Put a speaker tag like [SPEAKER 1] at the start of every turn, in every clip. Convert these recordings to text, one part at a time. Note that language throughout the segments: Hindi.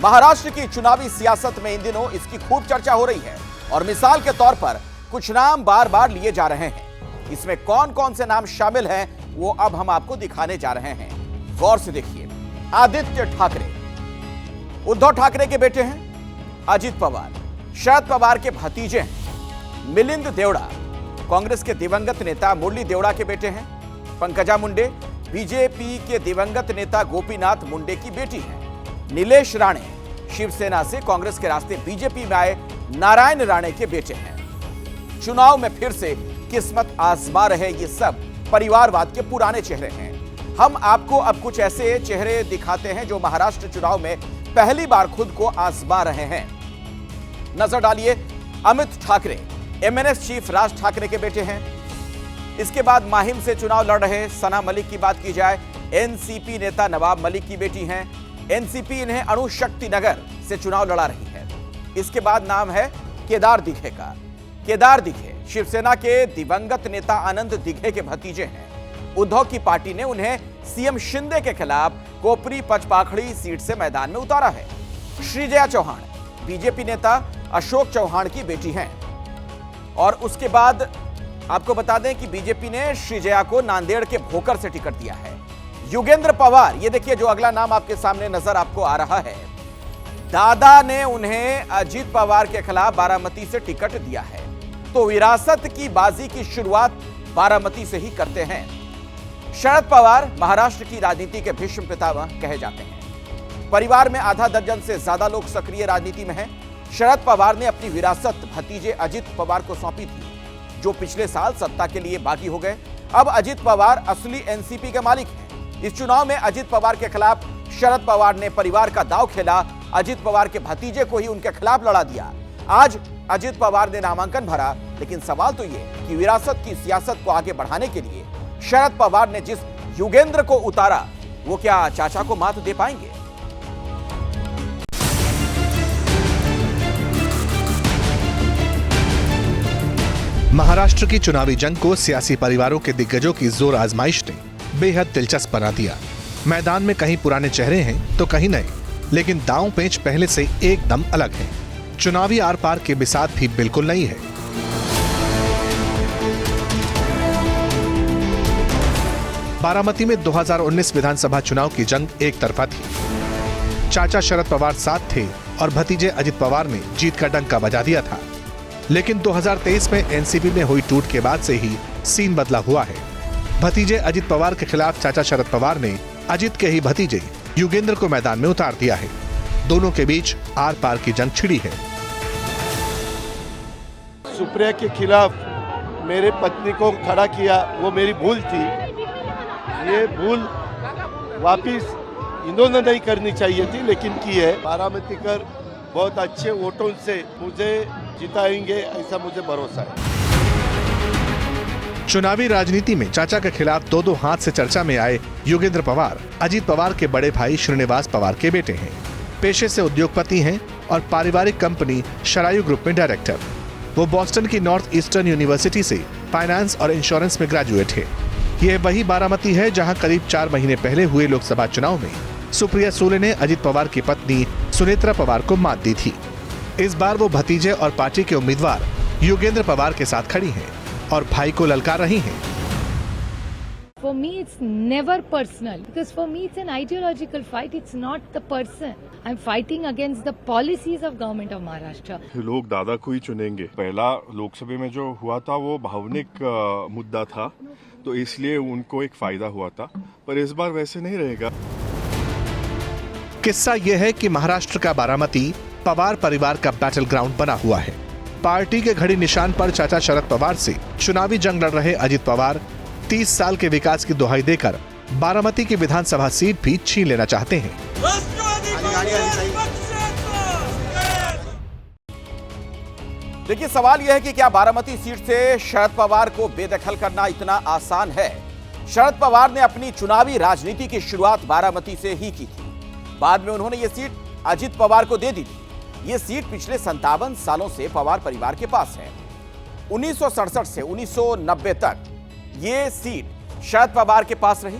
[SPEAKER 1] महाराष्ट्र की चुनावी सियासत में इन दिनों इसकी खूब चर्चा हो रही है और मिसाल के तौर पर कुछ नाम बार बार लिए जा रहे हैं। इसमें कौन कौन से नाम शामिल हैं वो अब हम आपको दिखाने जा रहे हैं। गौर से देखिए। आदित्य ठाकरे उद्धव ठाकरे के बेटे हैं। अजित पवार शरद पवार के भतीजे हैं। मिलिंद देवड़ा कांग्रेस के दिवंगत नेता मुरली देवड़ा के बेटे हैं। पंकजा मुंडे बीजेपी के दिवंगत नेता गोपीनाथ मुंडे की बेटी हैं। नीलेश राणे शिवसेना से कांग्रेस के रास्ते बीजेपी में आए नारायण राणे के बेटे हैं। चुनाव में फिर से किस्मत आजमा रहे ये सब परिवारवाद के पुराने चेहरे हैं। हम आपको अब कुछ ऐसे चेहरे दिखाते हैं जो महाराष्ट्र चुनाव में पहली बार खुद को आजमा रहे हैं। नजर डालिए। अमित ठाकरे एमएनएस चीफ राज ठाकरे के बेटे हैं। इसके बाद माहिम से चुनाव लड़ रहे सना मलिक की बात की जाए, एनसीपी नेता नवाब मलिक की बेटी हैं। एनसीपी इन्हें अणुशक्ति नगर से चुनाव लड़ा रही है। इसके बाद नाम है केदार दिघे का। केदार दिघे शिवसेना के दिवंगत नेता आनंद दिघे के भतीजे हैं। उद्धव की पार्टी ने उन्हें सीएम शिंदे के खिलाफ कोपरी पचपाखड़ी सीट से मैदान में उतारा है। श्रीजया चौहान बीजेपी नेता अशोक चौहान की बेटी हैं। और उसके बाद आपको बता दें कि बीजेपी ने श्रीजया को नांदेड़ के भोकर से टिकट दिया है। युगेंद्र पवार, ये देखिए जो अगला नाम आपके सामने नजर आपको आ रहा है, दादा ने उन्हें अजित पवार के खिलाफ बारामती से टिकट दिया है। तो विरासत की बाजी की शुरुआत बारामती से ही करते हैं। शरद पवार महाराष्ट्र की राजनीति के भीष्म पितामह कहे जाते हैं। परिवार में आधा दर्जन से ज्यादा लोग सक्रिय राजनीति में हैं। शरद पवार ने अपनी विरासत भतीजे अजित पवार को सौंपी थी, जो पिछले साल सत्ता के लिए बागी हो गए। अब अजित पवार असली एनसीपी के मालिक हैं। इस चुनाव में अजित पवार के खिलाफ शरद पवार ने परिवार का दांव खेला। अजित पवार के भतीजे को ही उनके खिलाफ लड़ा दिया। आज अजित पवार ने नामांकन भरा, लेकिन सवाल तो ये कि विरासत की सियासत को आगे बढ़ाने के लिए शरद पवार ने जिस युगेंद्र को उतारा, वो क्या चाचा को मात दे पाएंगे?
[SPEAKER 2] महाराष्ट्र की चुनावी जंग को सियासी परिवारों के दिग्गजों की जोर आजमाइश ने बेहद दिलचस्प बना दिया। मैदान में कहीं पुराने चेहरे हैं तो कहीं नए, लेकिन दांव पेंच पहले से एकदम अलग है। चुनावी आर पार के बिसात भी बिल्कुल नहीं है। बारामती में 2019 विधानसभा चुनाव की जंग एक तरफा थी। चाचा शरद पवार साथ थे और भतीजे अजित पवार ने जीत का डंका बजा दिया था। लेकिन 2023 में एनसीपी में हुई टूट के बाद से ही सीन बदला हुआ है। भतीजे अजित पवार के खिलाफ चाचा शरद पवार ने अजित के ही भतीजे युगेंद्र को मैदान में उतार दिया है। दोनों के बीच आर पार की जंग छिड़ी है।
[SPEAKER 3] सुप्रिया के खिलाफ मेरे पत्नी को खड़ा किया, वो मेरी भूल थी। ये भूल वापिस इन्होंने नहीं करनी चाहिए थी, लेकिन की है। बारामतीकर बहुत अच्छे वोटों से मुझे जिताएंगे, ऐसा मुझे भरोसा है।
[SPEAKER 2] चुनावी राजनीति में चाचा के खिलाफ दो हाथ से चर्चा में आए युगेंद्र पवार अजित पवार के बड़े भाई श्रीनिवास पवार के बेटे हैं। पेशे से उद्योगपति हैं और पारिवारिक कंपनी शरायु ग्रुप में डायरेक्टर। वो बॉस्टन की नॉर्थ ईस्टर्न यूनिवर्सिटी से फाइनेंस और इंश्योरेंस में ग्रेजुएट है। यह वही बारामती है जहां करीब 4 महीने पहले हुए लोकसभा चुनाव में सुप्रिया सुले ने अजित पवार की पत्नी सुनेत्रा पवार को मात दी थी। इस बार वो भतीजे और पार्टी के उम्मीदवार युगेंद्र पवार के साथ खड़ी हैं और भाई को ललकार रही हैं।
[SPEAKER 4] For me, it's never personal because for me, it's an ideological fight. It's not the person. I'm fighting against the policies of government of Maharashtra.
[SPEAKER 5] लोग दादा को ही चुनेंगे। पहला लोकसभा में जो हुआ था वो भावनिक मुद्दा था, तो इसलिए उनको एक फायदा हुआ था, पर इस बार वैसे नहीं रहेगा।
[SPEAKER 2] किस्सा यह है कि महाराष्ट्र का बारामती पवार परिवार का बैटल ग्राउंड बना हुआ है। पार्टी के घड़ी निशान पर चाचा शरद पवार से चुनावी जंग लड़ रहे अजित पवार 30 साल के विकास की दुहाई देकर बारामती की विधानसभा सीट भी छीन लेना चाहते हैं।
[SPEAKER 1] देखिए, सवाल यह है कि क्या बारामती सीट से शरद पवार को बेदखल करना इतना आसान है? शरद पवार ने अपनी चुनावी राजनीति की शुरुआत बारामती से ही की थी। बाद में उन्होंने यह सीट अजित पवार को दे दी थी। यह सीट पिछले 57 सालों से पवार परिवार के पास है। 1967 से 1990 तक यह सीट शरद पवार के पास रही।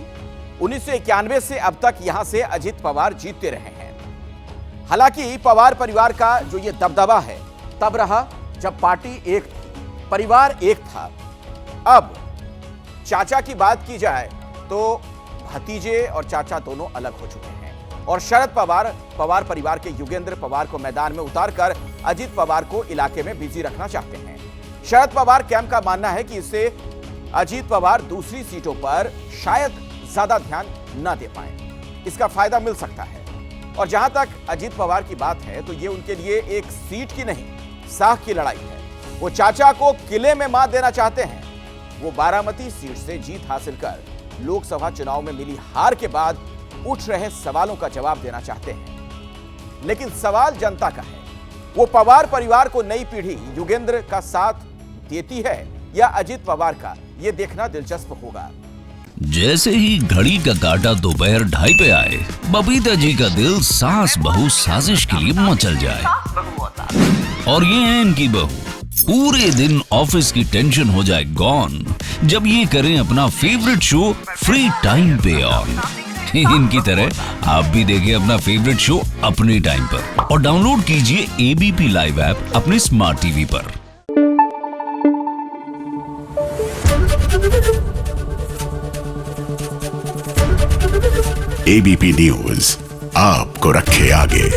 [SPEAKER 1] 1991 से अब तक यहां से अजित पवार जीतते रहे हैं। हालांकि पवार परिवार का जो ये दबदबा है तब रहा जब पार्टी एक थी, परिवार एक था। अब चाचा की बात की जाए तो भतीजे और चाचा दोनों अलग हो चुके हैं और शरद पवार परिवार के युगेंद्र पवार को मैदान में उतारकर अजीत पवार को इलाके में बिजी रखना चाहते हैं। शरद पवार कैंप का मानना है कि इससे अजीत पवार दूसरी सीटों पर शायद ज्यादा ध्यान न दे पाए, इसका फायदा मिल सकता है। और जहां तक अजीत पवार की बात है तो ये उनके लिए एक सीट की नहीं, साख की लड़ाई है। वो चाचा को किले में मात देना चाहते हैं। वो बारामती सीट से जीत हासिल कर लोकसभा चुनाव में मिली हार के बाद उठ रहे सवालों का जवाब देना चाहते हैं। लेकिन सवाल जनता का है, वो पवार परिवार को नई पीढ़ी युगेंद्र का साथ देती है या अजीत पवार का, ये देखना दिलचस्प होगा।
[SPEAKER 6] जैसे ही घड़ी का काटा दोपहर 2:30 पे आए, बबीता जी का दिल सास बहू साजिश के लिए मचल जाए। और ये है इनकी बहू, पूरे दिन ऑफिस की टेंशन हो जाए गॉन जब ये करें अपना फेवरेट शो फ्री टाइम पे ऑन। इनकी तरह आप भी देखिए अपना फेवरेट शो अपने टाइम पर और डाउनलोड कीजिए एबीपी लाइव ऐप अपने स्मार्ट टीवी पर।
[SPEAKER 7] एबीपी न्यूज आपको रखे आगे।